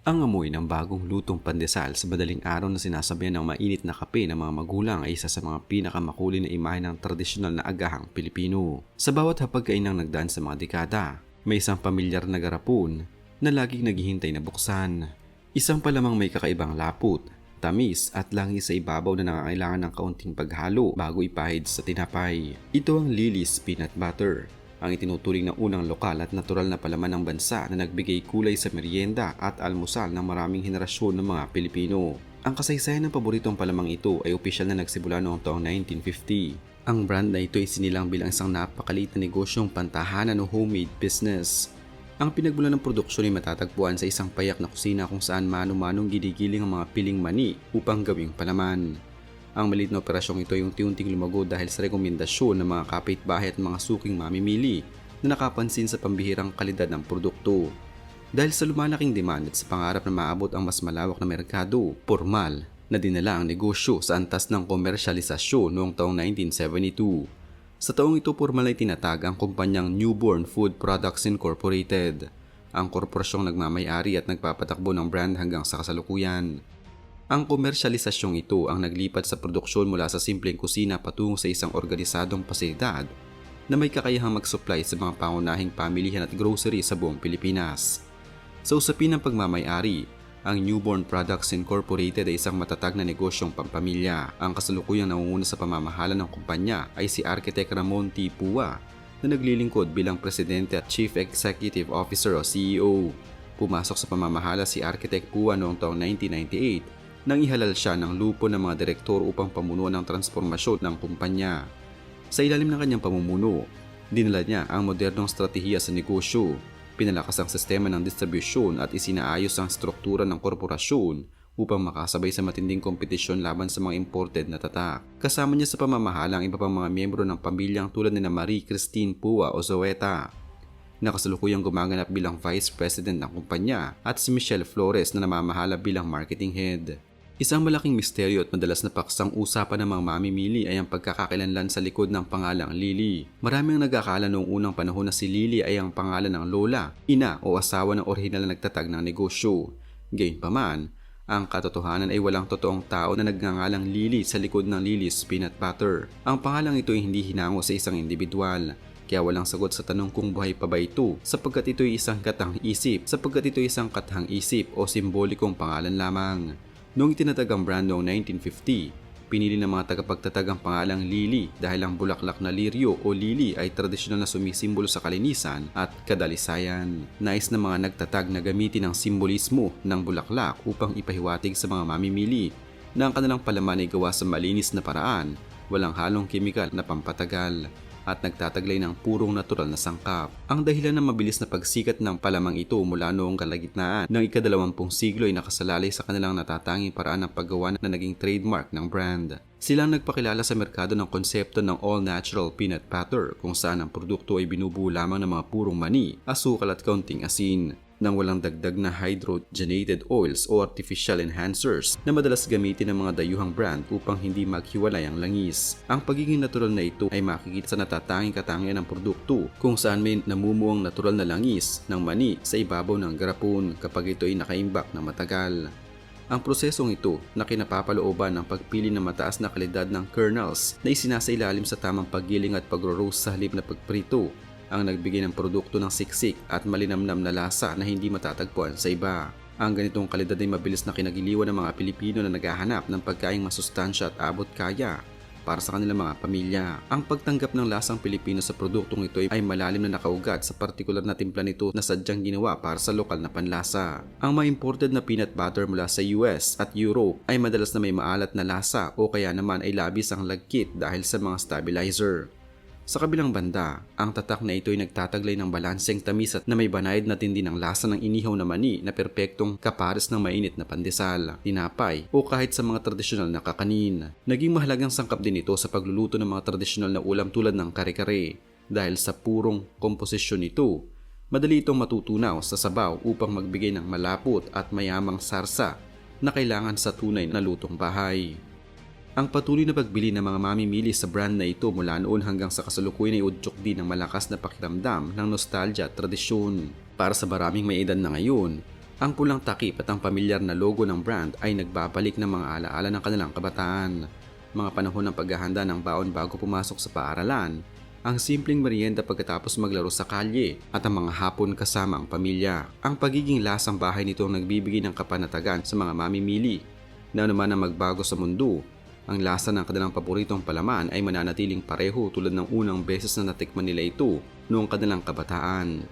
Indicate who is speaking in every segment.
Speaker 1: Ang amoy ng bagong lutong pandesal sa madaling araw na sinasabihan ng mainit na kape ng mga magulang ay isa sa mga pinakamakulay na imahe ng tradisyonal na agahang Pilipino. Sa bawat hapagkainang nagdaan sa mga dekada, may isang pamilyar na garapon na laging naghihintay na buksan. Isang palamang may kakaibang lapot, tamis at langis sa ibabaw na nangangailangan ng kaunting paghalo bago ipahid sa tinapay. Ito ang Lily's Peanut Butter, ang itinuturing na unang lokal at natural na palaman ng bansa na nagbigay kulay sa merienda at almusal ng maraming henerasyon ng mga Pilipino. Ang kasaysayan ng paboritong palamang ito ay opisyal na nagsimula noong taong 1950. Ang brand na ito ay sinilang bilang isang napakaliit na negosyong pantahanan o homemade business. Ang pinagmulan ng produksyon ay matatagpuan sa isang payak na kusina kung saan mano-manong ginigiling ang mga piling mani upang gawing palaman. Ang maliit na operasyong ito ay unti-unting lumago dahil sa rekomendasyon ng mga kapitbahay at mga suking mamimili na nakapansin sa pambihirang kalidad ng produkto. Dahil sa lumalaking demand at sa pangarap na maabot ang mas malawak na merkado, formal na dinala ang negosyo sa antas ng komersyalisasyon noong taong 1972. Sa taong ito, formal ay tinatag ang kumpanyang Newborn Food Products Incorporated, ang korporasyong nagmamay-ari at nagpapatakbo ng brand hanggang sa kasalukuyan. Ang komersyalisasyong ito ang naglipat sa produksyon mula sa simpleng kusina patungo sa isang organisadong pasilidad na may kakayahang mag-supply sa mga pangunahing pamilihan at grocery sa buong Pilipinas. Sa usapin ng pagmamay-ari, ang Newborn Products Incorporated ay isang matatag na negosyong pampamilya. Ang kasalukuyang nangunguna sa pamamahala ng kumpanya ay si Architect Ramon T. Pua na naglilingkod bilang Presidente at Chief Executive Officer o CEO. Pumasok sa pamamahala si Architect Pua noong taong 1998 nang ihalal siya ng lupo ng mga direktor upang pamunuan ang transformasyon ng kumpanya. Sa ilalim ng kanyang pamumuno, dinala niya ang modernong strategiya sa negosyo, pinalakas ang sistema ng distribusyon at isinaayos ang struktura ng korporasyon upang makasabay sa matinding kompetisyon laban sa mga imported na tatak. Kasama niya sa pamamahala ang iba pang mga miyembro ng pamilyang tulad ni Marie Christine Pua o Zoeta, na kasalukuyang gumaganap bilang Vice President ng kumpanya, at si Michelle Flores na namamahala bilang Marketing Head. Isang malaking misteryo at madalas na paksang usapan ng mga mamimili ay ang pagkakakilanlan sa likod ng pangalang Lily. Maraming nag-akala noong unang panahon na si Lily ay ang pangalan ng lola, ina o asawa ng orihinal na nagtatag ng negosyo. Gayunpaman, ang katotohanan ay walang totoong tao na nagngangalang Lily sa likod ng Lily's Peanut Butter. Ang pangalang ito ay hindi hinango sa isang individual, kaya walang sagot sa tanong kung buhay pa ba ito sapagkat ito ay isang katang isip o simbolikong pangalan lamang. Noong itinatag ang brand noong 1950, pinili ng mga tagapagtatag ang pangalang Lily dahil ang bulaklak na liryo o lily ay tradisyonal na sumisimbolo sa kalinisan at kadalisayan. Nais ng mga nagtatag na gamitin ang simbolismo ng bulaklak upang ipahiwatig sa mga mamimili na ang kanilang palaman ay gawa sa malinis na paraan, walang halong kemikal na pampatagal, at nagtataglay ng purong natural na sangkap. Ang dahilan ng mabilis na pagsikat ng palamang ito mula noong kalagitnaan ng ika-20 siglo ay nakasalalay sa kanilang natatanging paraan ng paggawa na naging trademark ng brand. Silang nagpakilala sa merkado ng konsepto ng all-natural peanut butter kung saan ang produkto ay binubuo lamang ng mga purong mani, asukal at kaunting asin, nang walang dagdag na hydrogenated oils o artificial enhancers na madalas gamitin ng mga dayuhang brand upang hindi maghiwalay ang langis. Ang pagiging natural na ito ay makikita sa natatanging katangian ng produkto kung saan may namumuong natural na langis ng mani sa ibabaw ng garapon kapag ito ay nakaimbak na matagal. Ang prosesong ito na kinapapalooban ng pagpili ng mataas na kalidad ng kernels na isinasailalim sa tamang paggiling at pagro-roast sa halip na pagprito ang nagbigay ng produkto ng siksik at malinamnam na lasa na hindi matatagpuan sa iba. Ang ganitong kalidad ay mabilis na kinagiliwan ng mga Pilipino na naghahanap ng pagkaing masustansya at abot kaya para sa kanilang mga pamilya. Ang pagtanggap ng lasang Pilipino sa produktong ito ay malalim na nakaugat sa partikular na timpla nito na sadyang ginawa para sa lokal na panlasa. Ang mga imported na peanut butter mula sa US at Europe ay madalas na may maalat na lasa o kaya naman ay labis ang lagkit dahil sa mga stabilizer. Sa kabilang banda, ang tatak na ito ay nagtataglay ng balanseng tamis at na may banayad na tindi ng lasa ng inihaw na mani na perpektong kapares ng mainit na pandesal, tinapay o kahit sa mga tradisyonal na kakanin. Naging mahalagang sangkap din ito sa pagluluto ng mga tradisyonal na ulam tulad ng kare-kare dahil sa purong komposisyon nito. Madali itong matutunaw sa sabaw upang magbigay ng malapot at mayamang sarsa na kailangan sa tunay na lutong bahay. Ang patuloy na pagbili ng mga mamimili sa brand na ito mula noon hanggang sa kasalukuyan ay udyok din ng malakas na pakiramdam ng nostalgia at tradisyon. Para sa maraming may edad na ngayon, Ang pulang takip at ang pamilyar na logo ng brand ay nagbabalik ng mga alaala ng kanilang kabataan. Mga panahon ng paghahanda ng baon bago pumasok sa paaralan, ang simpleng merienda pagkatapos maglaro sa kalye at ang mga hapon kasama ang pamilya. Ang pagiging lasang bahay nito ang nagbibigay ng kapanatagan sa mga mamimili na anuman ang magbago sa mundo. Ang lasa ng kanilang paboritong palaman ay mananatiling pareho tulad ng unang beses na natikman nila ito noong kanilang kabataan.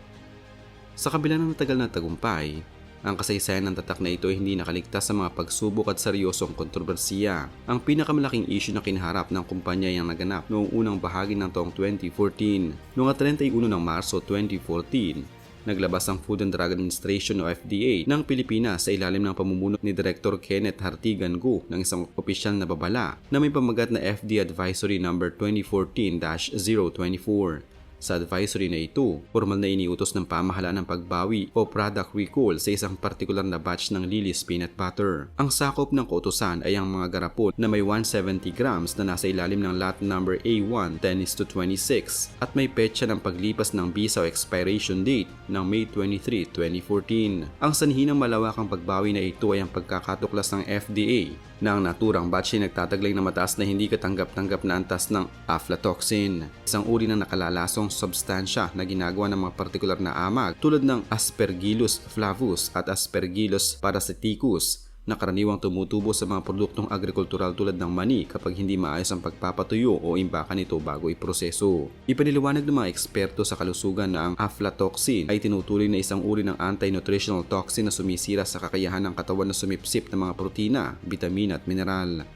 Speaker 1: Sa kabila ng matagal na tagumpay, ang kasaysayan ng tatak na ito ay hindi nakaligtas sa mga pagsubok at seryosong kontrobersiya. Ang pinakamalaking issue na kinaharap ng kumpanya ay ang naganap noong unang bahagi ng taong 2014. Noong 31 ng Marso 2014, naglabas ang Food and Drug Administration o FDA ng Pilipinas sa ilalim ng pamumuno ni Director Kenneth Hartigan Go ng isang opisyal na babala na may pamagat na FDA Advisory No. 2014-024. Sa advisory na ito, formal na iniutos ng pamahalaan ng pagbawi o product recall sa isang partikular na batch ng Lily's Peanut Butter. Ang sakop ng kautusan ay ang mga garapon na may 170 grams na nasa ilalim ng lot number A1 10:26 at may petsa ng paglipas ng visa o expiration date ng May 23, 2014. Ang sanhi ng malawakang pagbawi na ito ay ang pagkakatuklas ng FDA na ang naturang batch ay nagtataglay ng mataas na hindi katanggap-tanggap na antas ng aflatoxin, isang uri ng nakalalasong substansya na ginagawa ng mga partikular na amag tulad ng Aspergillus flavus at Aspergillus parasiticus na karaniwang tumutubo sa mga produktong agrikultural tulad ng mani kapag hindi maayos ang pagpapatuyo o imbakan nito bago iproseso. Ipiniliwanag ng mga eksperto sa kalusugan na ang aflatoxin ay tinutuloy na isang uri ng anti-nutritional toxin na sumisira sa kakayahan ng katawan na sumipsip ng mga protina, bitamina at mineral.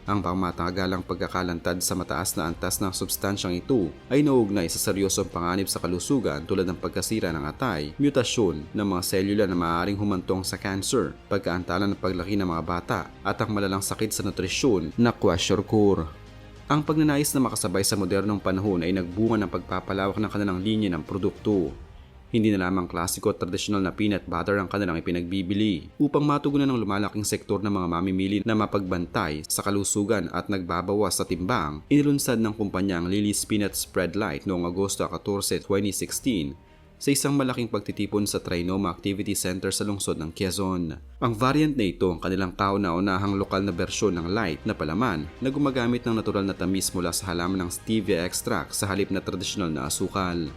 Speaker 1: Ang pangmatagalang pagkakalantad sa mataas na antas ng substansyang ito ay nauugnay sa seryosong panganib sa kalusugan tulad ng pagkasira ng atay, mutasyon ng mga selula na maaaring humantong sa cancer, pagkaantala ng paglaki ng mga bata, at ang malalang sakit sa nutrisyon na kwashiorkor. Ang pagnanais na makasabay sa modernong panahon ay nagbunga ng pagpapalawak ng kanilang linya ng produkto. Hindi na lamang klasiko at tradisyonal na peanut butter ang kanilang ipinagbibili. Upang matugunan ng lumalaking sektor ng mga mamimili na mapagbantay sa kalusugan at nagbabawas sa timbang, inilunsad ng kumpanya ang Lily's Peanut Spread Light noong Agosto 14, 2016 sa isang malaking pagtitipon sa Trinoma Activity Center sa lungsod ng Quezon. Ang variant na ito ang kanilang kauna-unahang lokal na bersyon ng light na palaman na gumagamit ng natural na tamis mula sa halaman ng stevia extract sa halip na tradisyonal na asukal,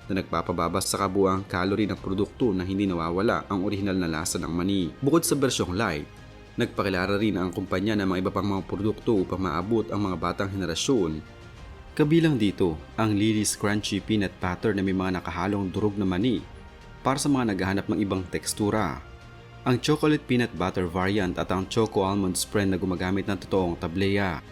Speaker 1: na nagpapababa sa kabuuang calorie ng produkto na hindi nawawala ang orihinal na lasa ng mani. Bukod sa bersyong light, nagpakilala rin ang kumpanya ng mga iba pang mga produkto upang maabot ang mga batang henerasyon. Kabilang dito, ang Lily's Crunchy Peanut Butter na may mga nakahalong durog na mani para sa mga naghahanap ng ibang tekstura, ang Chocolate Peanut Butter variant at ang Choco Almond Spread na gumagamit ng totoong tableya.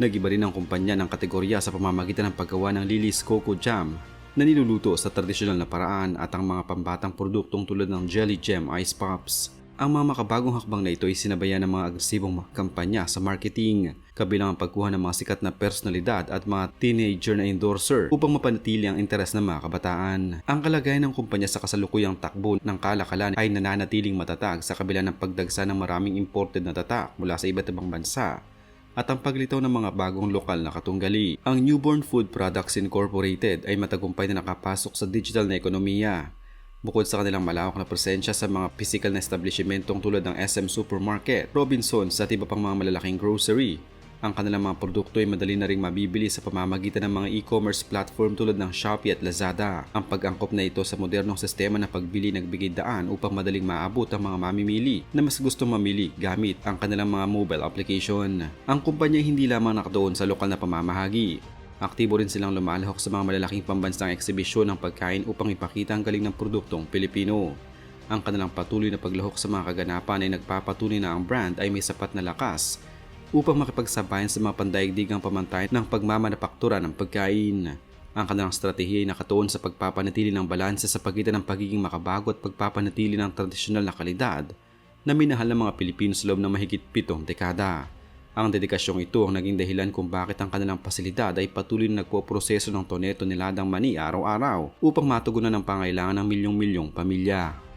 Speaker 1: Nag-iba rin ang kumpanya ng kategorya sa pamamagitan ng paggawa ng Lily's Coco Jam na niluluto sa tradisyonal na paraan at ang mga pambatang produktong tulad ng Jelly Gem Ice Pops. Ang mga makabagong hakbang na ito ay sinabayan ng mga agresibong kampanya sa marketing, kabilang ang pagkuha ng mga sikat na personalidad at mga teenager na endorser upang mapanatili ang interes ng mga kabataan. Ang kalagayan ng kumpanya sa kasalukuyang takbo ng kalakalan ay nananatiling matatag sa kabila ng pagdagsa ng maraming imported na tatak mula sa iba't ibang bansa at ang paglitaw ng mga bagong lokal na katunggali. Ang Newborn Food Products Incorporated ay matagumpay na nakapasok sa digital na ekonomiya. Bukod sa kanilang malawak na presensya sa mga physical na establishmentong tulad ng SM Supermarket, Robinsons at iba pang mga malalaking grocery, ang kanilang mga produkto ay madali na ring mabibili sa pamamagitan ng mga e-commerce platform tulad ng Shopee at Lazada. Ang pag-angkop na ito sa modernong sistema ng pagbili nagbigay daan upang madaling maabot ang mga mamimili na mas gustong mamili gamit ang kanilang mga mobile application. Ang kumpanya hindi lamang nakatuon sa lokal na pamamahagi. Aktibo rin silang lumalahok sa mga malalaking pambansang eksibisyon ng pagkain upang ipakita ang galing ng produktong Pilipino. Ang kanilang patuloy na paglahok sa mga kaganapan ay nagpapatunay na ang brand ay may sapat na lakas upang makipagsabayan sa mga pandaigdigang pamantayan ng pagmamanapaktura ng pagkain. Ang kanilang stratehiya ay nakatuon sa pagpapanatili ng balanse sa pagitan ng pagiging makabago at pagpapanatili ng tradisyonal na kalidad na minahal ng mga Pilipino sa loob ng mahigit 7 dekada. Ang dedikasyong ito ang naging dahilan kung bakit ang kanilang pasilidad ay patuloy na nagpoproseso ng toneto-niladang mani araw-araw upang matugunan ang pangailangan ng milyong-milyong pamilya.